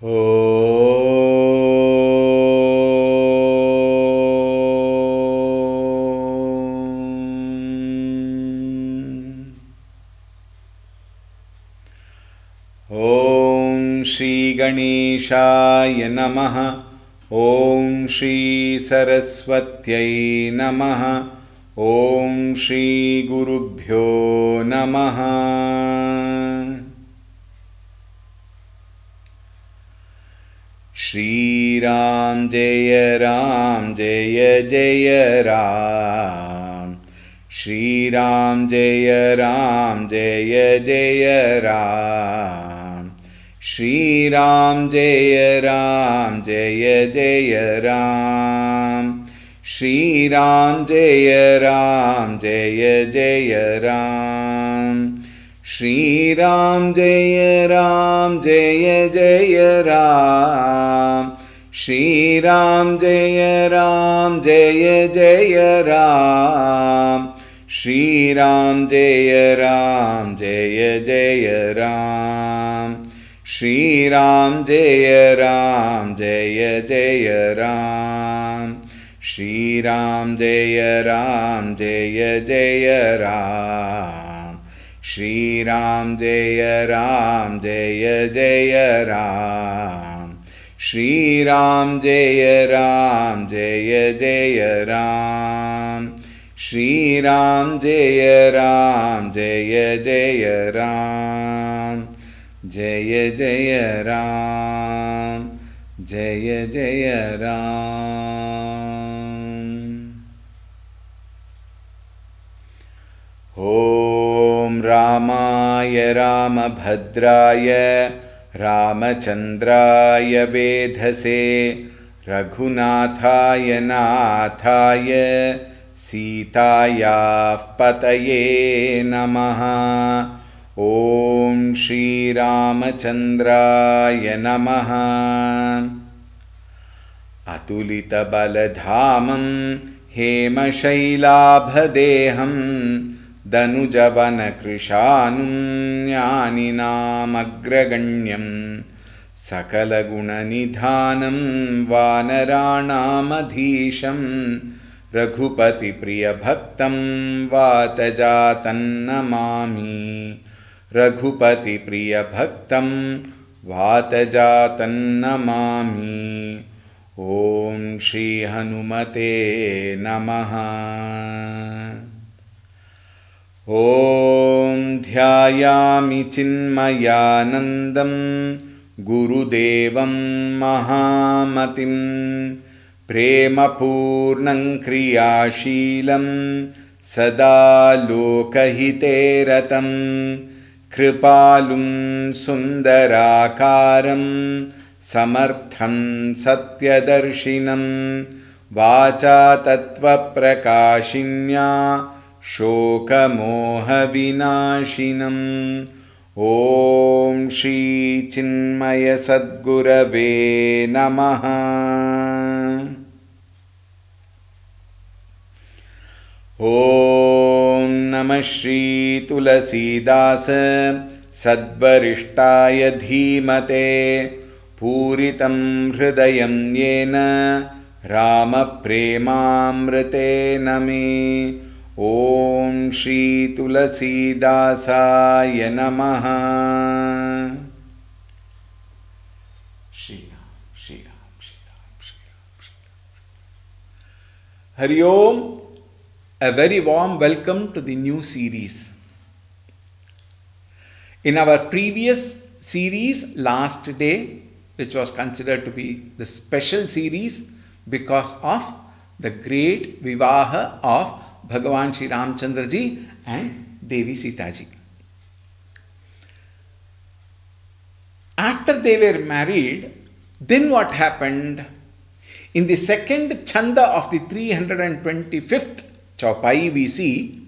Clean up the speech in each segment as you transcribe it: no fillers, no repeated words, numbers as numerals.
ॐ श्री गणेशाय नमः। ॐ श्री सरस्वत्यै नमः। ॐ श्री गुरुभ्यो नमः। श्रीराम जय जय राम। श्रीराम जय जय राम। श्रीराम जय जय राम। श्रीराम जय जय राम। श्रीराम जय जय राम। श्रीराम जय जय राम। श्रीराम जय जय राम। श्रीराम जय जय राम। श्रीराम जय जय राम। श्रीराम जय जय राम। श्रीराम जय जय राम। श्रीराम जय जय राम। जय जय राम। जय जय राम। ॐ रामाय रामभद्राय रामचन्द्राय वेधसे रघुनाथाय नाथाय सीतायाः पतये नमः। ॐ श्रीरामचन्द्राय नमः। अतुलितबलधामं हेमशैलाभदेहं दनुजवनकृशानुं ज्ञानिनामग्रगण्यं सकलगुणनिधानं वानराणामधीशं रघुपतिप्रियभक्तं वातजातं नमामि। रघुपतिप्रियभक्तं वातजातं नमामि। ॐ श्रीहनुमते नमः। ॐ ध्यायामि चिन्मयानन्दं गुरुदेवं महामतिं प्रेमपूर्णं क्रियाशीलं सदा लोकहिते रतं कृपालुं सुन्दराकारं समर्थं सत्यदर्शिनं वाचा तत्त्वप्रकाशिन्या शोकमोहविनाशिनं। ॐ श्रीचिन्मयसद्गुरवे नमः। ॐ नमः श्री तुलसीदास सद्वरिष्ठाय धीमते पूरितं हृदयं येन रामप्रेमामृतेन मे। ॐ श्री तुलसीदासाय नमः। श्रीराम श्रीराम श्रीराम श्रीराम श्रीराम। हरि ओम। A very warm welcome to the new series. In our previous series, last day, which was considered to be the special series because of the great Vivaha of Bhagavan Shri Ramchandra ji and Devi Sita ji. After they were married, then what happened? In the second chanda of the 325th चौपाई we see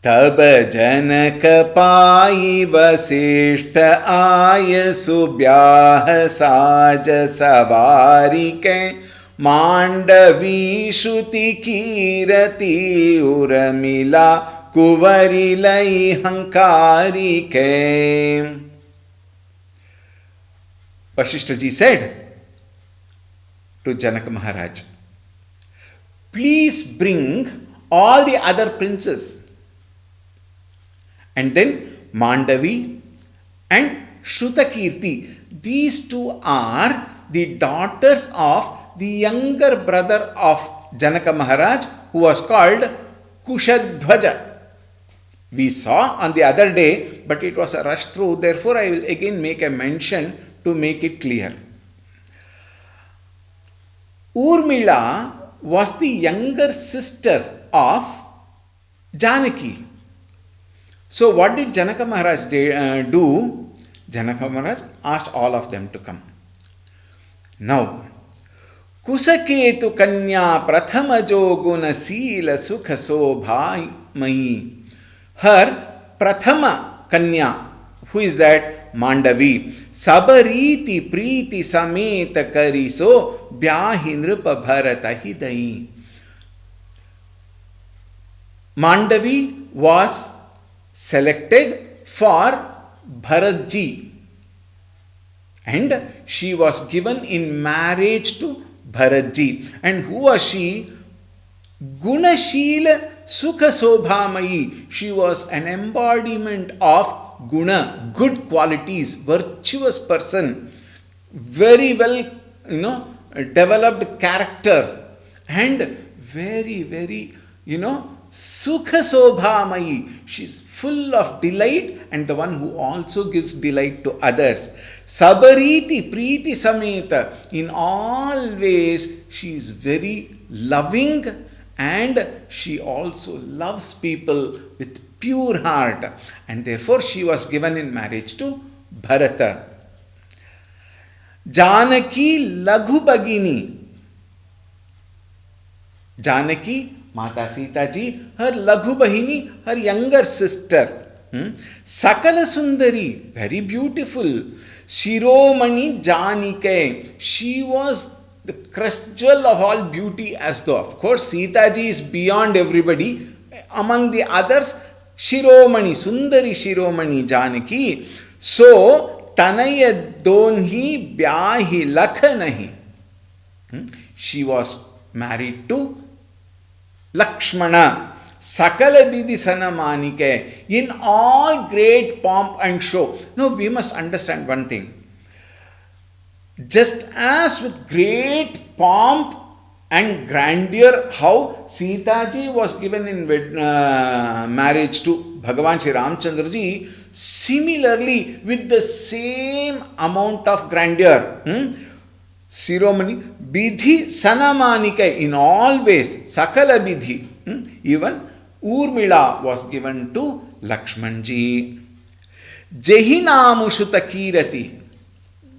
तब जनक पाई वशिष्ठ आय सुब्याह साज सवारी के मांडवी श्रुति कीरति उर्मिला कुंवरी लई हंकारी के। Vasishtaji said to Janaka Maharaj, please bring all the other princes. And then Mandavi and Shrutakirti, these two are the daughters of the younger brother of Janaka Maharaj, who was called Kushadhwaja. We saw on the other day, but it was a rush through, therefore I will again make a mention to make it clear. Urmila was the younger sister of Janaki. So what did Janaka Maharaj do? Janaka Maharaj asked all of them to come. Now, Kusaketu Kanya Prathamajo Guna Sila Sukha Sobha. Her Prathama Kanya, who is that? Mandavi. Sabariti Priti Sameta Kariso Byahi Nripa Bharata Hidai. Mandavi was selected for Bharatji, and she was given in marriage to Bharatji. And who was she? Gunashila Sukha Sobhamayi. She was an embodiment of guna, good qualities, virtuous person, very well, developed character, and very, Sukha Sobhamayi. She is full of delight and the one who also gives delight to others. Sabariti Priti Sameta. In all ways, she is very loving and she also loves people with pure heart. And therefore, she was given in marriage to Bharata. Janaki Laghu Bhagini. Janaki, Mata Sita ji, her Laghu Bahini, her younger sister. Sakala Sundari, very beautiful. Shiromani Janike, she was the crest jewel of all beauty, as though, of course, Sita ji is beyond everybody. Among the others, Shiromani, Sundari Shiromani Janaki. So, Tanaya Donhi Byahi Lakhanahi. She was married to Lakshmana. Sakala Bidhi Sanamanike. In all great pomp and show. Now, we must understand one thing. Just as with great pomp and grandeur, how Sita ji was given in marriage to Bhagavan Shri Ramchandra ji, similarly with the same amount of grandeur, Siromani Bidhi Sanamanike, in all ways, Sakala Bidhi, even Urmila was given to Lakshman ji. Jehinamu Shutakirati,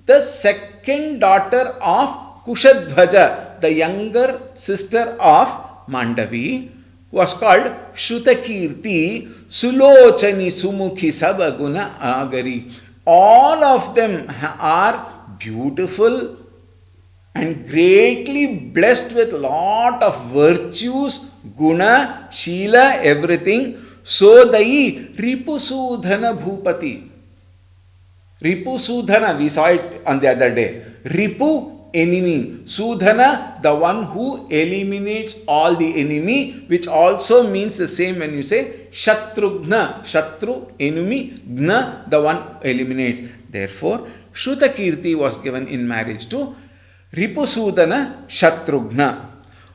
the second daughter of Kushadhwaja, the younger sister of Mandavi, was called Shrutakirti, Sulochani Sumukhi Sabaguna Agari. All of them are beautiful and greatly blessed with lot of virtues, guna, shila, everything. So dai Ripusudhana Bhupati. Ripusudhana, we saw it on the other day. Ripu, enemy. Sudhana, the one who eliminates all the enemy, which also means the same when you say Shatrugna. Shatru, enemy. Gna, the one who eliminates. Therefore, Shrutakirti was given in marriage to Ripusudhana Shatrugna.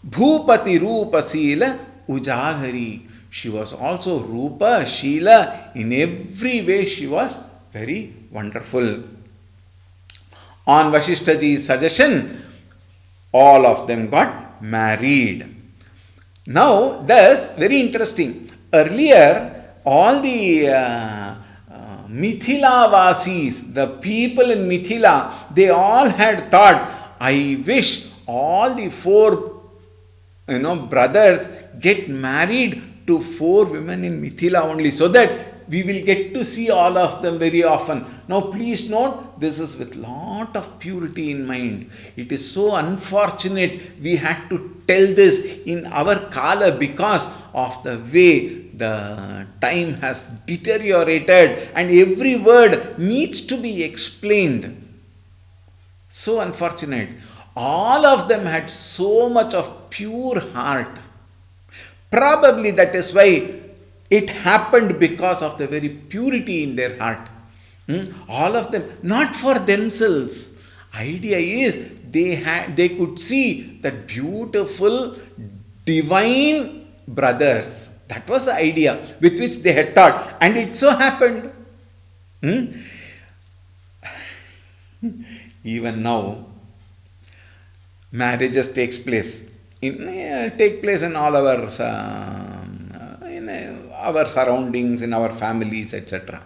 Bhupati Rupa Sila Ujahari. She was also Rupa, Shila. In every way she was very wonderful. On Vasishtaji's suggestion, all of them got married. Now, thus, very interesting. Earlier, all the Mithila Vasis, the people in Mithila, they all had thought, I wish all the four brothers get married to 4 women in Mithila only, so that we will get to see all of them very often. Now, please note, this is with lot of purity in mind. It is so unfortunate we had to tell this in our Kala because of the way the time has deteriorated and every word needs to be explained. So unfortunate. All of them had so much of pure heart. Probably that is why it happened because of the very purity in their heart. All of them, not for themselves. Idea is they could see that beautiful divine brothers. That was the idea with which they had thought, and it so happened. Even now, marriages take place in all our surroundings, in our families, etc.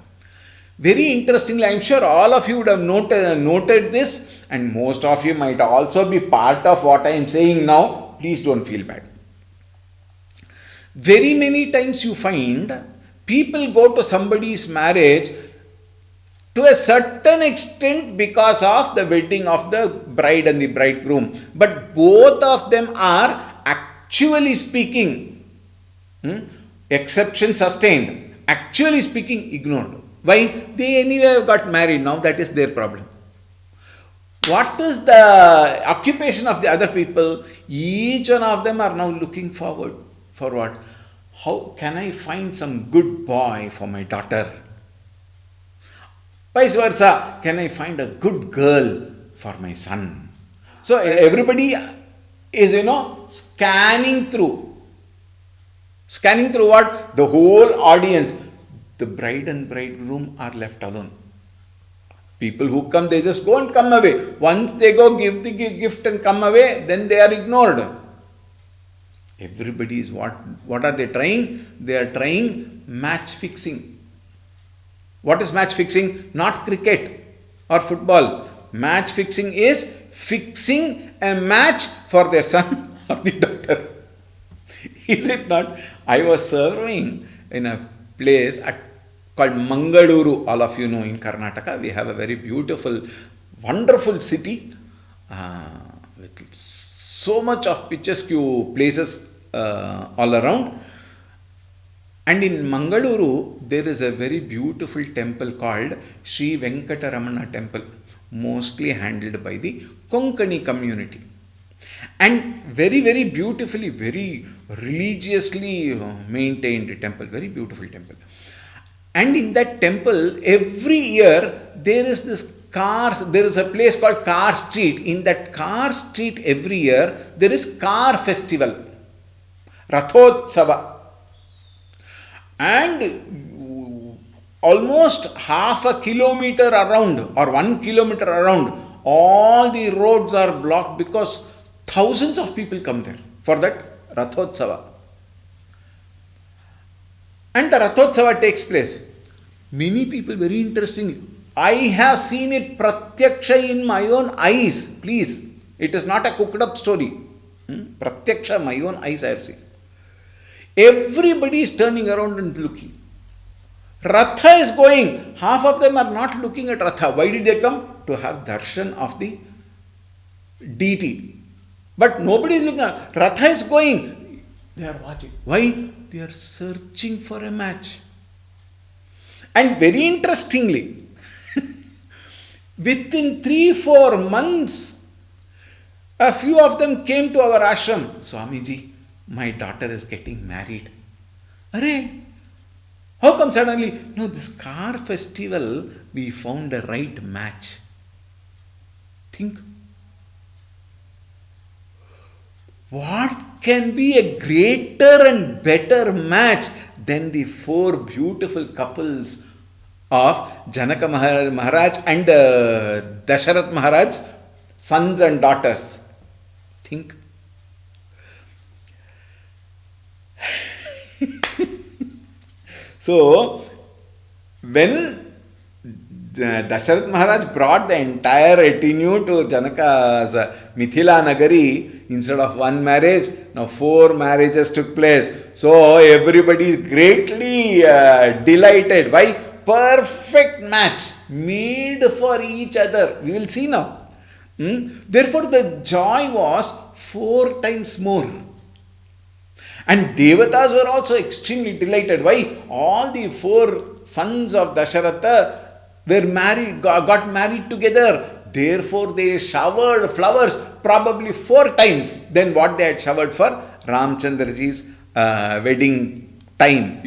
Very interestingly, I am sure all of you would have noted this, and most of you might also be part of what I am saying now. Please don't feel bad. Very many times you find people go to somebody's marriage to a certain extent because of the wedding of the bride and the bridegroom, but both of them are actually speaking, exception sustained, actually speaking ignored. Why? They anyway got married now, that is their problem. What is the occupation of the other people? Each one of them are now looking forward for what? How can I find some good boy for my daughter? Vice versa, can I find a good girl for my son? So everybody is, scanning through what? The whole audience. The bride and bridegroom are left alone. People who come, they just go and come away. Once they go give the gift and come away, then they are ignored. Everybody is what are they trying? They are trying match fixing. What is match fixing? Not cricket or football. Match fixing is fixing a match for their son or the daughter. Is it not? I was serving in a place called Mangaluru. All of you know, in Karnataka, we have a very beautiful, wonderful city with so much of picturesque places all around. And in Mangaluru, there is a very beautiful temple called Sri Venkataramana Temple, mostly handled by the Konkani community. And very, very beautifully, very religiously maintained temple, very beautiful temple. And in that temple, every year, there is a place called Car Street. In that Car Street, every year, there is car festival, Rathotsava. And almost half a kilometer around or 1 kilometer around, all the roads are blocked because thousands of people come there for that Rathotsava. And the Rathotsava takes place. Many people, very interestingly, I have seen it pratyaksha in my own eyes. Please, it is not a cooked up story. Pratyaksha, my own eyes I have seen. Everybody is turning around and looking. Ratha is going. Half of them are not looking at Ratha. Why did they come? To have darshan of the deity. But nobody is looking at Ratha is going. They are watching. Why? They are searching for a match. And very interestingly, within 3-4 months, a few of them came to our ashram. Swamiji, my daughter is getting married. Arey, how come suddenly? No, this car festival, we found a right match. Think. What can be a greater and better match than the 4 beautiful couples of Janaka Maharaj and Dasharath Maharaj's sons and daughters? Think. So, when Dasharath Maharaj brought the entire retinue to Janaka's Mithila Nagari, instead of 1 marriage, now 4 marriages took place. So, everybody is greatly delighted. Why? Perfect match made for each other. We will see now. Therefore, the joy was 4 times more. And Devatas were also extremely delighted. Why? All the 4 sons of Dasharatha were married, got married together. Therefore, they showered flowers probably 4 times than what they had showered for Ramchandraji's wedding time,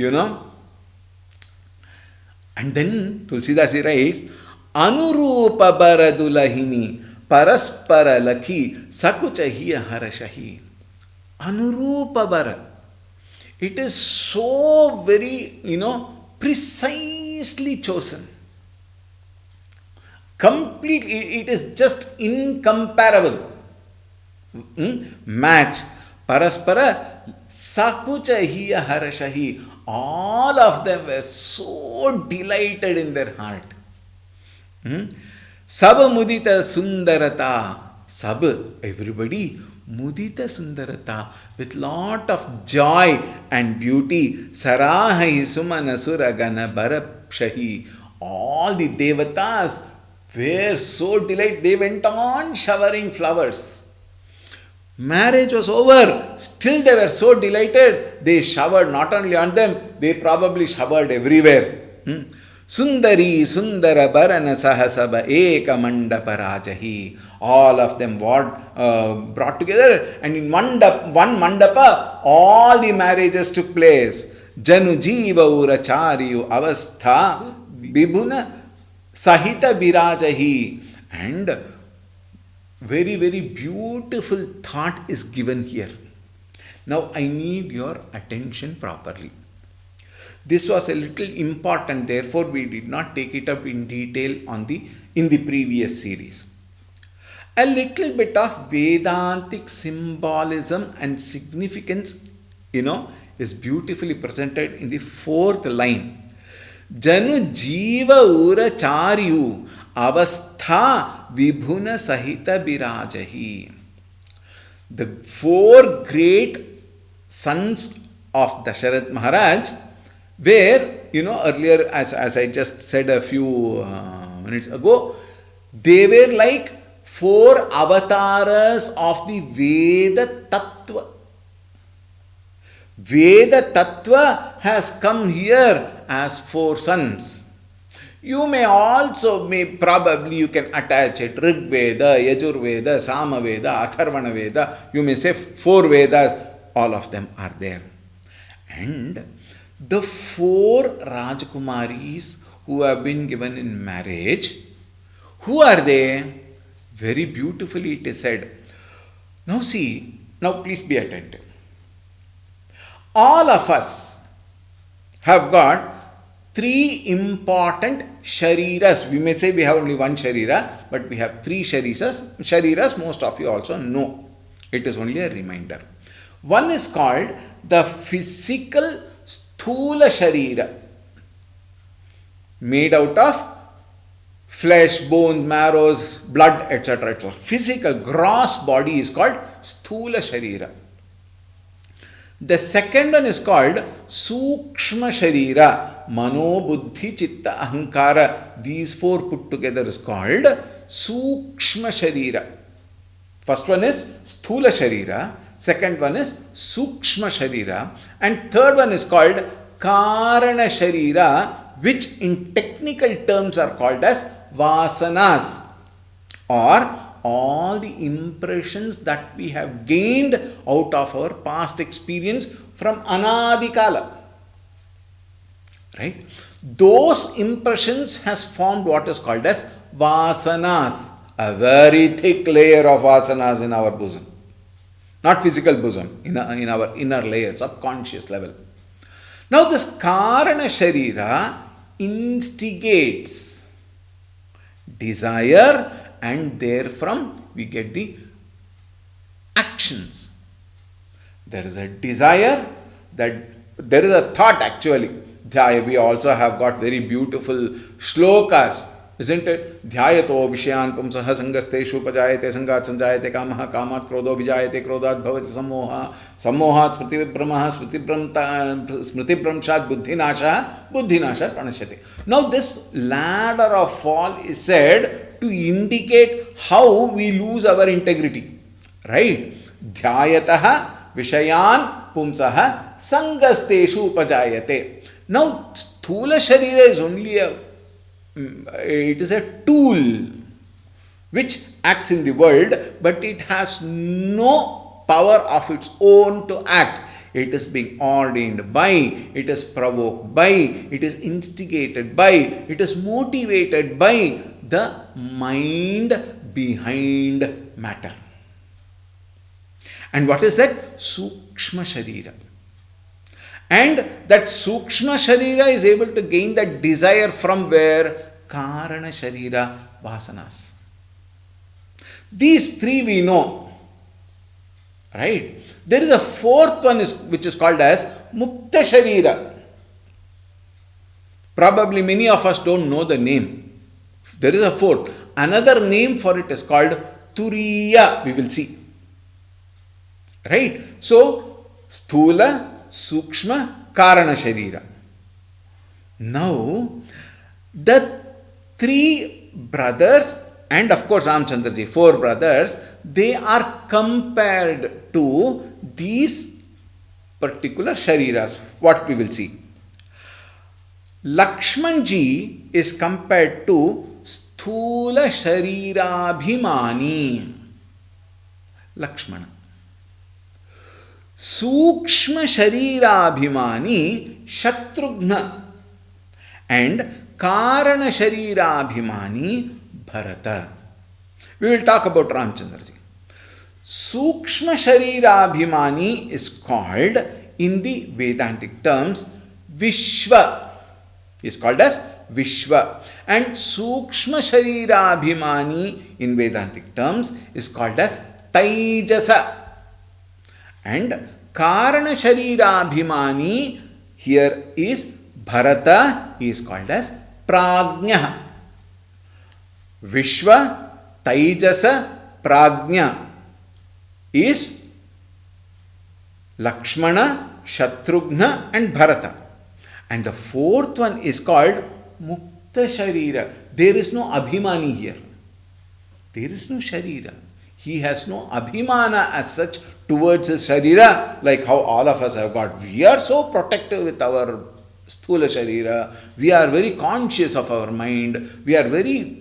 And then Tulsidasi writes, Anurupa Baradulahini Paraspara Lakhi Sakuchahiya Harashahi. Anurupa Bara. It is so very, precisely chosen. Completely, it is just incomparable. Match. Paraspara Sakuchahiya Harashahi. All of them were so delighted in their heart. Sab mudita sundarata. Sab, everybody, mudita sundarata, with lot of joy and beauty. Sarahai sumanasura gana barapshahi. All the devatas were so delighted. They went on showering flowers. Marriage was over. Still they were so delighted. They showered not only on them, they probably showered everywhere. Sundari Sundara Barana Sahasaba Eka Mandapa Rajahi. All of them brought together, and in one mandapa, all the marriages took place. Janu Jiva Urachariyu Avastha Bibhuna Sahita Birajahi. And very, very beautiful thought is given here. Now I need your attention properly. This was a little important, therefore we did not take it up in detail in the previous series. A little bit of Vedantic symbolism and significance, is beautifully presented in the 4th line. Janu Jiva Ura Charyu Avastha Vibhuna Sahita Birajahi. The 4 great sons of Dasharath Maharaj were, earlier, as I just said a few minutes ago, they were like 4 avatars of the Veda Tattva. Veda Tattva has come here as 4 sons. You may also, probably you can attach it, Rig Veda, Yajur Veda, Sama Veda, Atharvana Veda. You may say 4 Vedas, all of them are there. And the 4 Rajkumaris who have been given in marriage, who are they? Very beautifully it is said. Now please be attentive. All of us have got 3 important shariras. We may say we have only 1 sharira, but we have 3 shariras. Most of you also know. It is only a reminder. One is called the physical Sthula Sharira, made out of flesh, bones, marrows, blood, etc. etc. Physical, gross body is called Sthula Sharira. The second one is called Sukshma Sharira, Mano, Buddhi, Chitta, Ahankara. These 4 put together is called Sukshma Sharira. First one is Sthula Sharira, second one is Sukshma Sharira, and third one is called Karana Sharira, which in technical terms are called as Vasanas, or all the impressions that we have gained out of our past experience from Anadikala. Right? Those impressions has formed what is called as Vasanas, a very thick layer of Vasanas in our bosom. Not physical bosom, in our inner layer, subconscious level. Now this Karana Sharira instigates desire, and therefrom we get the actions. There is a desire, that there is a thought actually. We also have got very beautiful shlokas, isn't it? Dhyayato Vishayan Pumsaha Sangasteshu Pajayate Sangat Sanjayate Kamaha Kamat Krodho Vijayate Krodat Bhavati Sammoha Sammohat Smriti Brahmaha Smriti Brahmshat Buddhinasha Buddhinasha Pranashyate. Now this ladder of fall is said to indicate how we lose our integrity. Right? Dhyayataha Vishayan Pumsaha Sangasteshu Pajayate. Now Sthula Sharira is only it is a tool which acts in the world, but it has no power of its own to act. It is being ordained by, it is provoked by, it is instigated by, it is motivated by the mind behind matter. And what is that? Sukshma Sharira. And that Sukshma Sharira is able to gain that desire from where? Karana Sharira Vasanas. These three we know. Right? There is a fourth one which is called as Mukta Sharira. Probably many of us don't know the name. There is a fourth. Another name for it is called Turiya. We will see. Right? So, Sthula, Sukshma, Karana Sharira. Now, the three brothers and of course Ramchandraji, four brothers, they are compared to these particular Shariras. What we will see. Lakshmanji is compared to Sthula Sharirabhimani. Lakshmana. Sukshma Sharirabhimani Shatrughna. And Karana Sharirabhimani Bharata. We will talk about Ramchandraji. Sukshma Sharirabhimani is called in the Vedantic terms Vishwa. He is called as Vishwa. And Sukshma Sharirabhimani in Vedantic terms is called as Taijasa. And Karana Sharirabhimani here is Bharata. He is called as Prajna. Vishwa, Taijasa, Prajna is Lakshmana, Shatrughna and Bharata. And the fourth one is called Mukta Sharira. There is no Abhimani here. There is no Sharira. He has no Abhimana as such towards his Sharira, like how all of us have got. We are so protective with our Sthula Sharira. We are very conscious of our mind. We are very,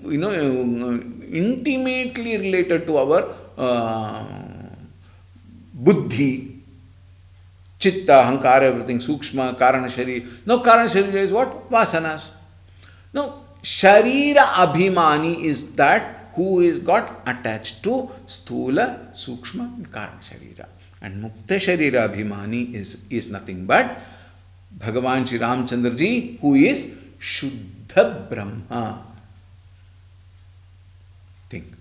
intimately related to our Buddhi, Chitta, Hankara, everything, Sukshma, Karana Sharira. Now, Karana Sharira is what? Vasanas. Now, Sharira Abhimani is that who is got attached to Sthula, Sukshma and Karana Sharira. And Mukta Sharira Abhimani is nothing but Bhagavan Shri Ramchandraji, who is Shuddha Brahma. Think.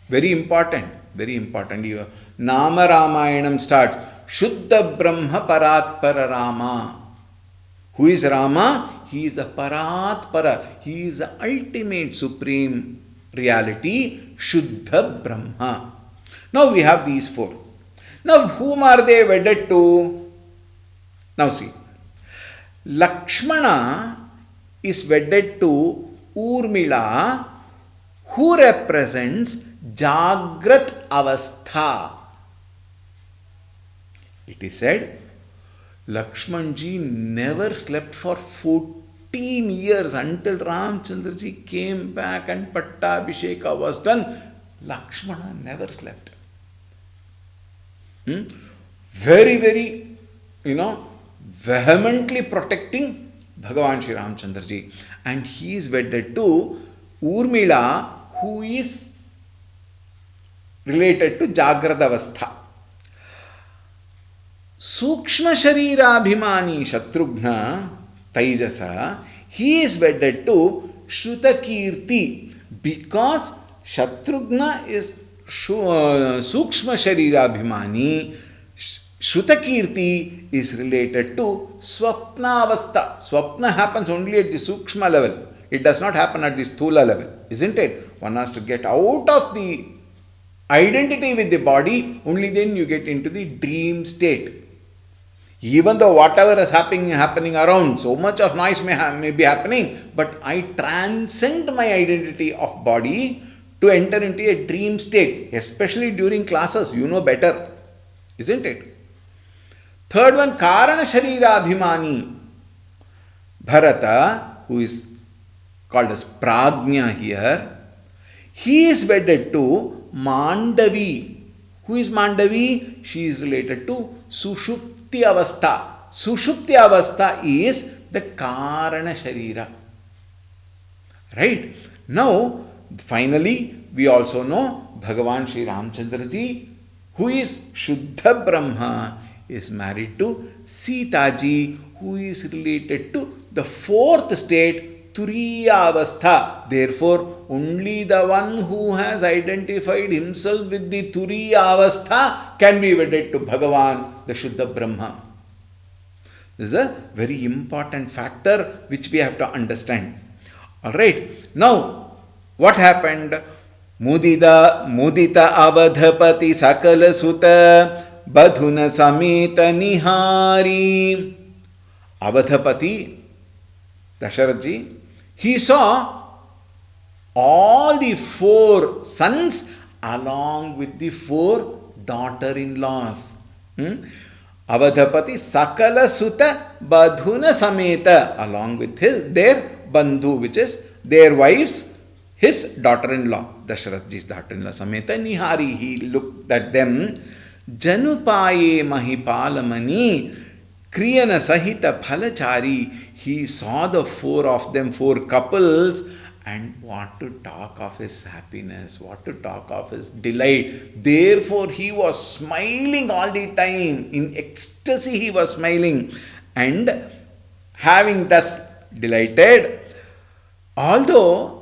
Very important. Very important. Your Nama Ramayanam starts. Shuddha Brahma Paratpara Rama. Who is Rama? He is a Paratpara. He is the ultimate supreme reality. Shuddha Brahma. Now we have these four. Now whom are they wedded to? Now see. Lakshmana is wedded to Urmila, who represents Jagrat Avastha. It is said, Lakshmanji never slept for 14 years until Ramchandraji came back and Pattabhisheka was done. Lakshmana never slept. Very, very, vehemently protecting Bhagavan Shri Ramchandraji. And he is wedded to Urmila, who is related to Jagrata Avastha. Sukshma Sharira Abhimani Shatrughna Taijasa, he is wedded to Shrutakirti because Shatrughna is Sukshma Sharira Abhimani. Shrutakirti is related to Swapna Avastha. Swapna happens only at the Sukshma level. It does not happen at the Sthula level, isn't it? One has to get out of the identity with the body, only then you get into the dream state. Even though whatever is happening around, so much of noise may be happening, but I transcend my identity of body to enter into a dream state, especially during classes. You know better, isn't it? Third one, Karana Sharira Abhimani Bharata, who is called as Prajna here. He is wedded to Mandavi. Who is Mandavi? She is related to Sushupti Avastha. Sushupti Avastha is the Karana Sharira. Right? Now, finally, we also know Bhagavan Sri Ramchandra ji, who is Shuddha Brahma, is married to Sita ji, who is related to the fourth state, Turiya Avastha. Therefore, only the one who has identified himself with the Turiya Avastha can be wedded to Bhagavan, the Shuddha Brahma. This is a very important factor which we have to understand. Alright, now what happened? Mudita avadhapati sakala sutta badhuna sameta nihari. Avadhapati, Dasharatji, he saw all the 4 sons along with the 4 daughter-in-laws. Avadhapati sakala sutta badhuna sameta, along with their bandhu, which is their wives, his daughter-in-law, Dasharathji's daughter-in-law, Sameta Nihari. He looked at them. Janupaye Mahipalamani Kriyana Sahita Phalachari. He saw the 4 of them, 4 couples, and what to talk of his happiness, what to talk of his delight. Therefore, he was smiling all the time. In ecstasy, he was smiling. And having thus delighted, although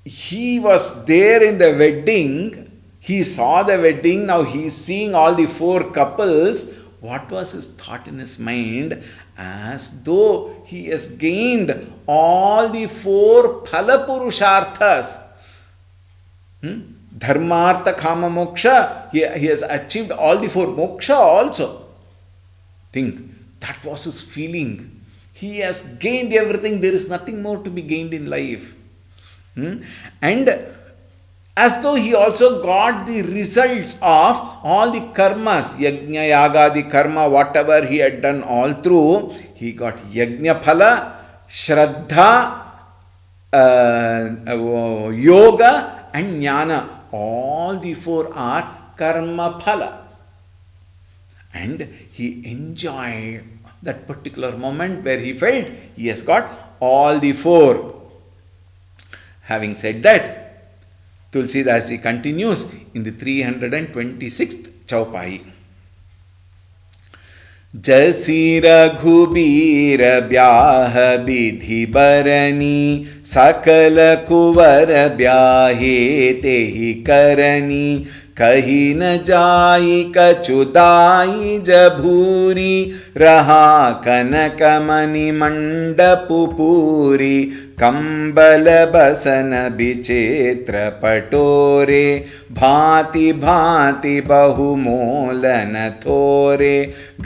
he was there in the wedding, he saw the wedding, now he is seeing all the 4 couples. What was his thought in his mind? As though he has gained all the 4 phala purusharthas. Dharmartha kama moksha. He has achieved all the 4 moksha also. Think, that was his feeling. He has gained everything. There is nothing more to be gained in life. And as though he also got the results of all the karmas, yajna, yaga, the karma, whatever he had done all through, he got yajna phala, shraddha, yoga and jnana. All the 4 are karma phala. And he enjoyed that particular moment where he felt he has got all the 4. Having said that, Tulsi Dasi continues in the 326th Chaupai. Jasi Raghubir Bhyah Bidhi Barani Sakala Kuvar Bhyahe Tehi Karani Kahi न जाई कछुदाई जभूरी रहा कनक मणि मंडप पूरी कंबल बसन बिचित्र पटोरे भांति भांति बहुमोलन थोरे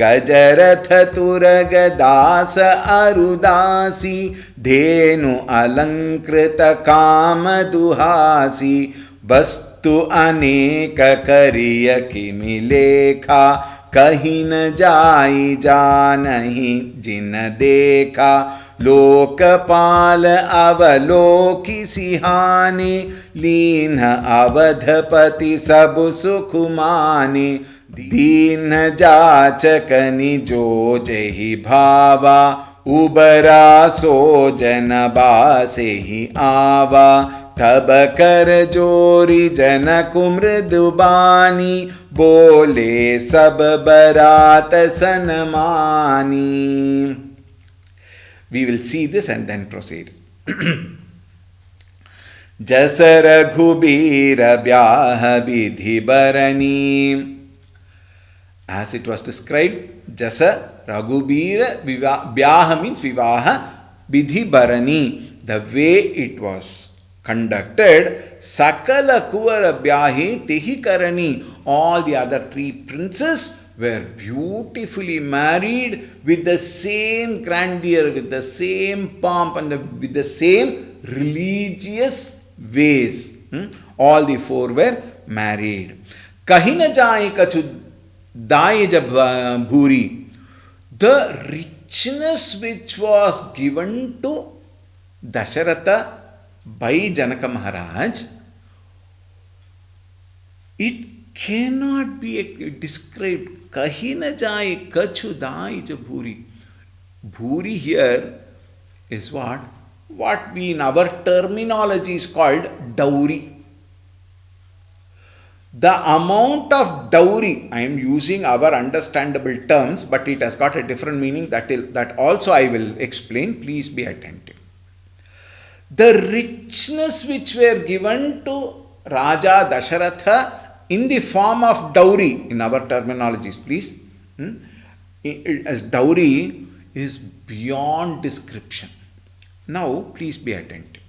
गजरथ तुरग दास अरुदासी धेनु अलंकृत काम दुहासी वस्तु अनेक करिय किमि लेखा कहीं न जाई जानहि जिन देखा लोकपाल अवलोकि सिहाने लीन अवधपति सब सुख माने दीन जाचक निजो जहि भावा उबरा सो जन बासे ही आवा तब कर जोरी जनक मृदुबानी बोले सब बरात सनमानी. We will see this and then proceed. जस रघुबीर ब्याह विधि बरनी. As it was described, Jasa Raghubir Byaha means Vivaha Vidhi Barani. The way it was conducted, Sakala Kuvara Byahi Tehi Karani. All the other 3 princes were beautifully married with the same grandeur, with the same pomp and with the same religious ways. All the 4 were married. Kahina Jai Kachu Dai Bhuri. The richness which was given to Dasharatha, by Janaka Maharaj, it cannot be described. Kahina jai kachu dai ja bhuri. Bhuri here is what? What we in our terminology is called dowry. The amount of dowry, I am using our understandable terms, but it has got a different meaning that also I will explain. Please be attentive. The richness which were given to Raja Dasharatha in the form of dowry, in our terminologies, please, as dowry is beyond description. Now, please be attentive.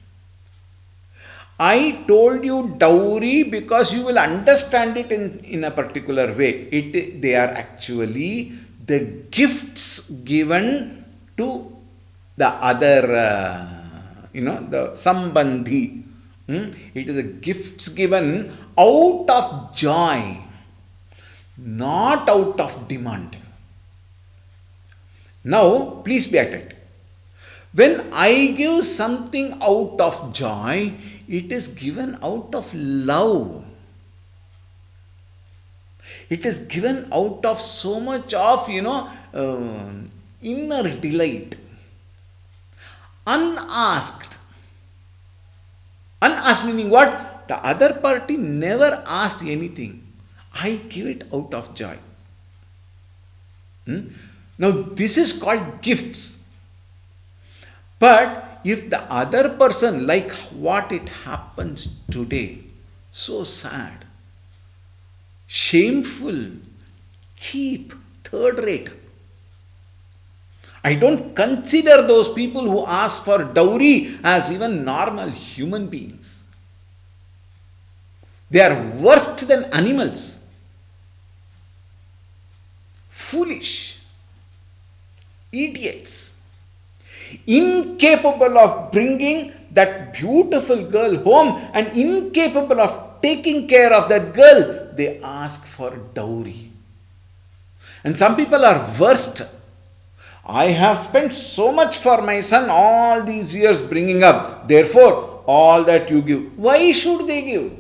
I told you dowry because you will understand it in a particular way. They are actually the gifts given to the other, the sambandhi. It is the gifts given out of joy, not out of demand. Now, please be attentive. When I give something out of joy, it is given out of love. It is given out of so much of, inner delight. Unasked. Unasked meaning what? The other party never asked anything. I give it out of joy. Now, this is called gifts. But if the other person, like what it happens today, so sad, shameful, cheap, third rate. I don't consider those people who ask for dowry as even normal human beings. They are worse than animals. Foolish, idiots, incapable of bringing that beautiful girl home and incapable of taking care of that girl, they ask for dowry. And some people are worst. I have spent so much for my son all these years bringing up. Therefore, all that you give. Why should they give?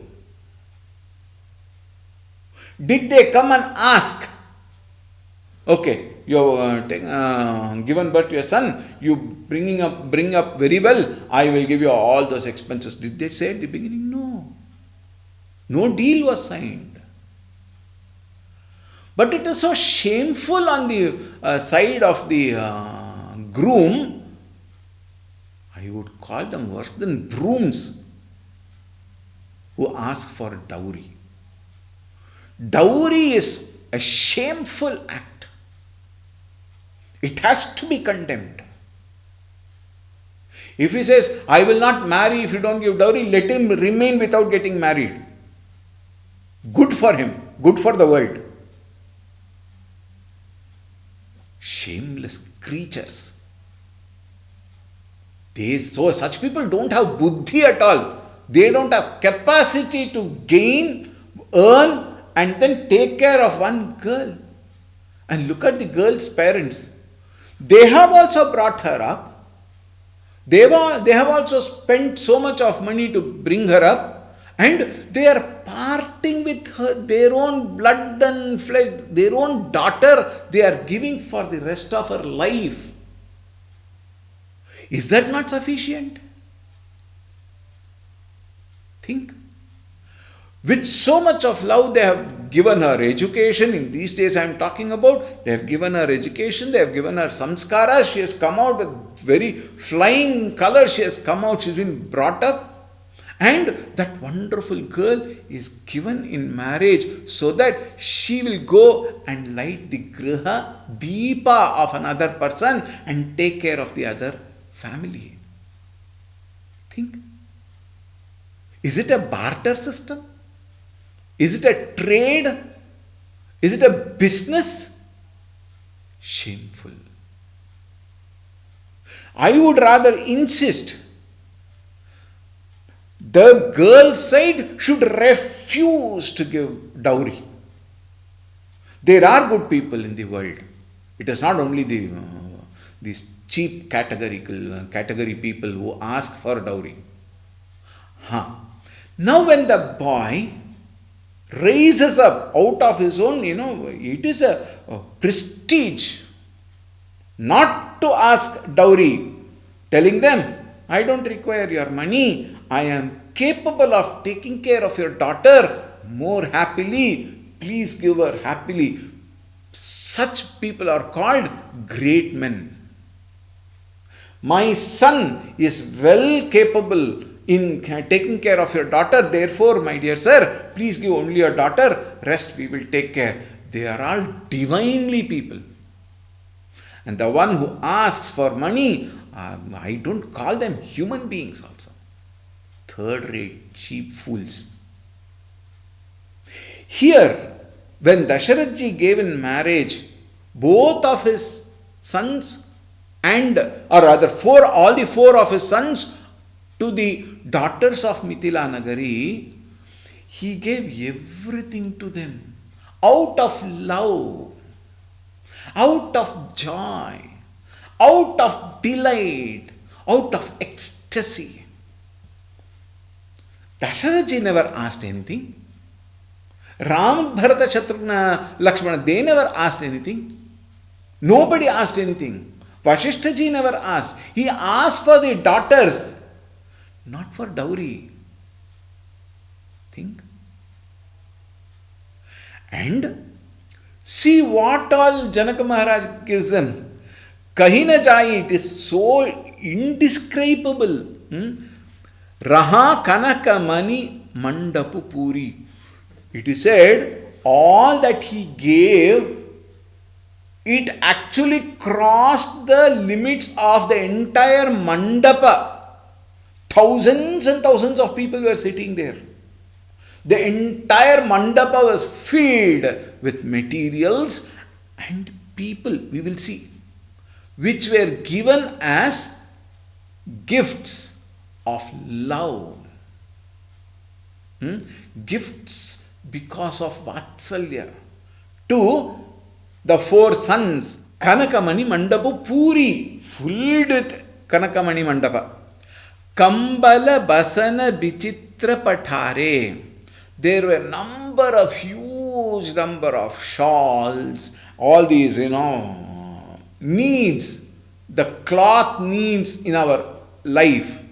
Did they come and ask? Okay, you have given birth to your son, you bring up very well, I will give you all those expenses. Did they say at the beginning? No. No deal was signed. But it is so shameful on the side of the groom. I would call them worse than brooms who ask for dowry. Dowry is a shameful act. It has to be condemned. If he says, I will not marry if you don't give dowry, let him remain without getting married. Good for him, good for the world. Shameless creatures. Such people don't have buddhi at all. They don't have capacity to gain, earn, and then take care of one girl. And look at the girl's parents. They have also brought her up. They have also spent so much of money to bring her up. And they are parting with her, their own blood and flesh, their own daughter, they are giving for the rest of her life. Is that not sufficient? Think. With so much of love, they have given her education. In these days I am talking about, they have given her education, they have given her samskara. She has come out with very flying colors. She has come out, she has been brought up. And that wonderful girl is given in marriage so that she will go and light the griha deepa of another person and take care of the other family. Think. Is it a barter system? Is it a trade? Is it a business? Shameful. I would rather insist the girl side should refuse to give dowry. There are good people in the world. It is not only these cheap category people who ask for dowry. Huh. Now when the boy raises up out of his own, it is a prestige not to ask dowry, telling them, I don't require your money, I am capable of taking care of your daughter more happily, please give her happily. Such people are called great men. My son is well capable in taking care of your daughter, therefore, my dear sir, please give only your daughter, rest we will take care. They are all divinely people. And the one who asks for money, I don't call them human beings also. Third-rate, cheap fools. Here, when Dasharatji gave in marriage both of his sons all the four of his sons to the daughters of Mithila Nagari, he gave everything to them out of love, out of joy, out of delight, out of ecstasy. Dasharatji never asked anything. Ram, Bharata, Shatrughna, Lakshmana, they never asked anything. Nobody asked anything. Vasishthaji never asked. He asked for the daughters, not for dowry. Think. And see what all Janaka Maharaj gives them. Kahina Jai, it is so indescribable. Raha Kanaka Mani Mandapu Puri. It is said, all that he gave, it actually crossed the limits of the entire mandapa. Thousands and thousands of people were sitting there. The entire mandapa was filled with materials and people, we will see, which were given as gifts of love. Gifts because of Vatsalya to the four sons. Kanakamani Mandapu Puri, filled with Kanakamani Mandapa. Kambala Basana Bichitra Patare. There were huge number of shawls, all these, needs, the cloth needs in our life.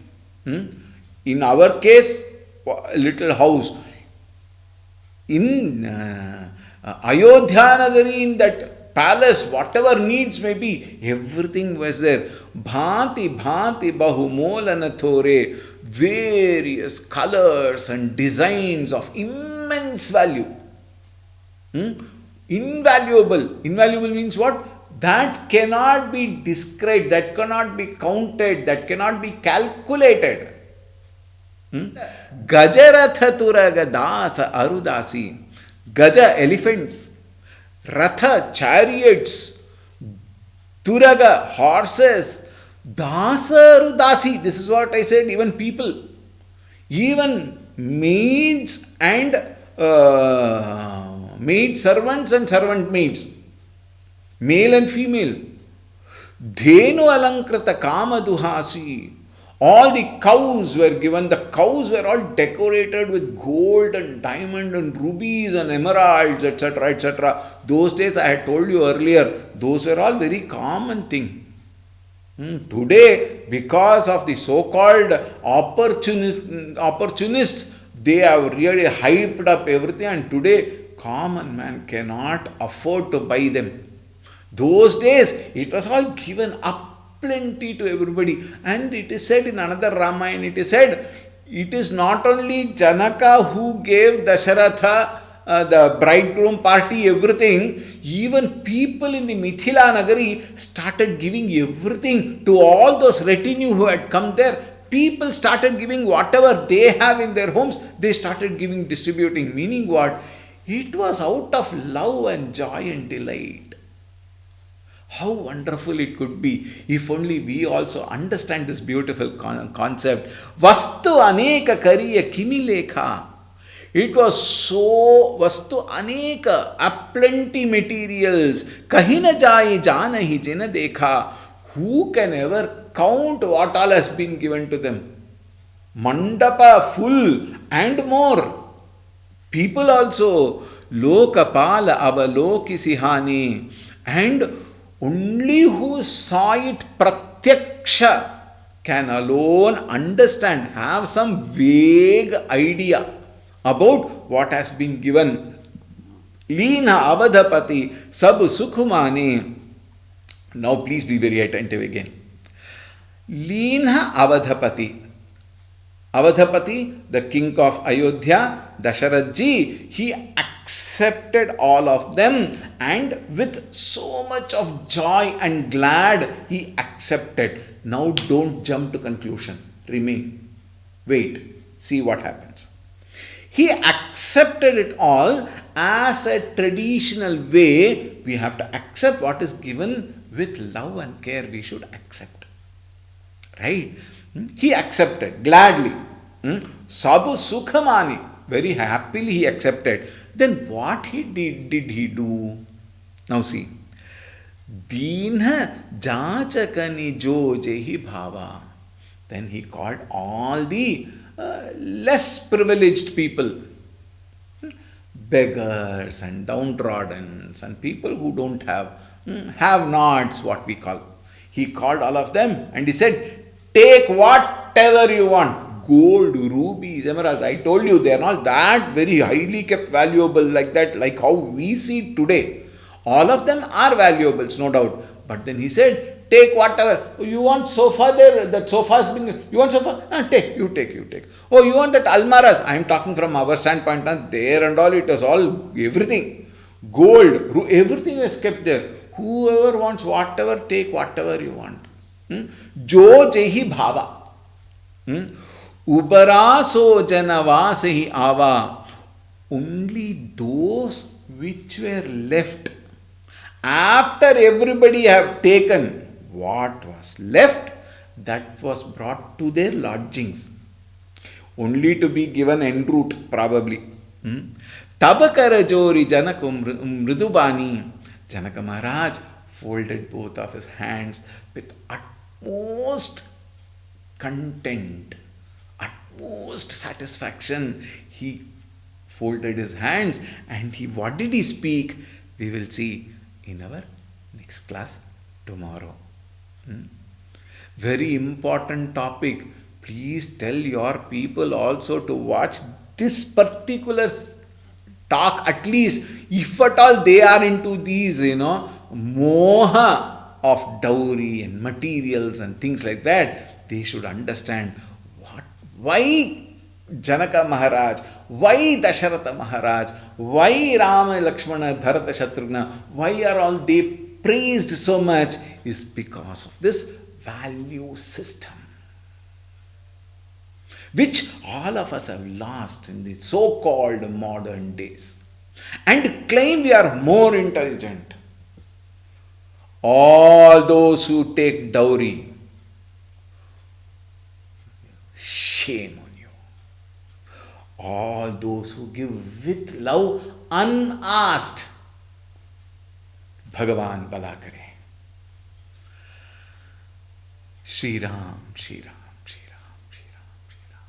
In our case, a little house. In Ayodhya Nagari, in that palace, whatever needs may be, everything was there. Bhanti Bhanti Bahumolana Thore, various colors and designs of immense value. Invaluable. Invaluable means what? That cannot be described, that cannot be counted, that cannot be calculated. Gajaratha Turaga Dasa Arudasi. Gaja, elephants. Ratha, chariots. Turaga, horses. Dasa Arudasi. This is what I said, even people. Even maids and maid servants and servant maids. Male and female. Dhenu Alankrata Kama Duhasi. All the cows were given, the cows were all decorated with gold and diamond and rubies and emeralds, etc., etc. Those days, I had told you earlier, those were all very common thing. Today, because of the so-called opportunists, they have really hyped up everything, and today, common man cannot afford to buy them. Those days, it was all given up plenty to everybody. And it is said in another Ramayana, it is said, it is not only Janaka who gave Dasharatha, the bridegroom party, everything, even people in the Mithila Nagari started giving everything to all those retinue who had come there. People started giving whatever they have in their homes, they started giving, distributing. Meaning what? It was out of love and joy and delight. How wonderful it could be if only we also understand this beautiful concept. Vastu aneka kariya kimilekha. It was so vastu aneka, aplenty materials. Kahina jai janahi jena dekha. Who can ever count what all has been given to them? mandapa full and more. People also, lokapala avalokisihani, and only who saw it pratyaksha can alone understand, have some vague idea about what has been given. Leena avadhapati sab sukhumani. Now please be very attentive again. Leena avadhapati. Avadhapati, the king of Ayodhya, Dasharatji, he accepted all of them, and with so much of joy and glad he accepted. Now don't jump to conclusion. Remain. Wait. See what happens. He accepted it all as a traditional way. We have to accept what is given with love and care. We should accept. Right? He accepted gladly. Sabu Sukhamani, very happily he accepted. Then what did he do? Now see. Deenha jachakani jo jehi bhava. Then he called all the less privileged people, beggars and downtrodden and people who don't have nots, what we call. He called all of them and he said, take whatever you want. Gold, rubies, emeralds. I told you they are not that very highly kept valuable like that, like how we see today. All of them are valuables, no doubt. But then he said, take whatever. Oh, you want sofa there? That sofa has been. You want sofa? No, take. You take. Oh, you want that almaras? I am talking from our standpoint. There and all, it was all everything. Gold, everything was kept there. Whoever wants whatever, take whatever you want. Jo jehi bhava. Ubaraso janavasehi ava. Only those which were left after everybody have taken what was left, that was brought to their lodgings, only to be given en route probably. Tabakara jori janakum mridubani. Janaka Maharaj folded both of his hands with utmost content, utmost satisfaction. He folded his hands and what did he speak? We will see in our next class tomorrow. Very important topic. Please tell your people also to watch this particular talk, at least if at all they are into these, moha of dowry and materials and things like that. They should understand why Janaka Maharaj, why Dasharatha Maharaj, why Rama, Lakshmana, Bharata, Shatrughna, why are all they praised so much, is because of this value system, which all of us have lost in the so-called modern days, and claim we are more intelligent. All those who take dowry, shame on you. All those who give with love unasked, Bhagavan Bala kare. Shri Ram, Shri Ram, Shri Ram, Shri Ram, Shri Ram.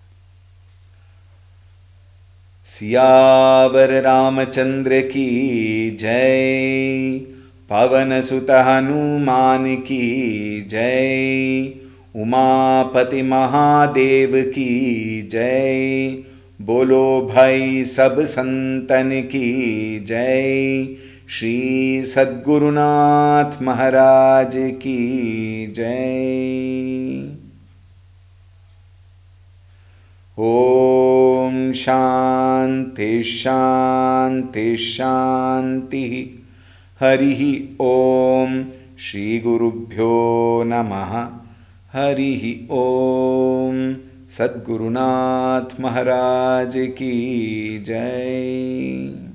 Siyavar Ramachandra ki jai, Pavan Sutta Hanuman ki jai, Umapati Mahadev ki jai, Bolo Bhai Sab Santan ki jai, Shri Sadgurunath Maharaj ki jai. Om Shanti Shanti Shanti. Harihi Om. Shri Gurubhyo Namaha. Harihi Om. Sadgurunath Maharaj ki jai.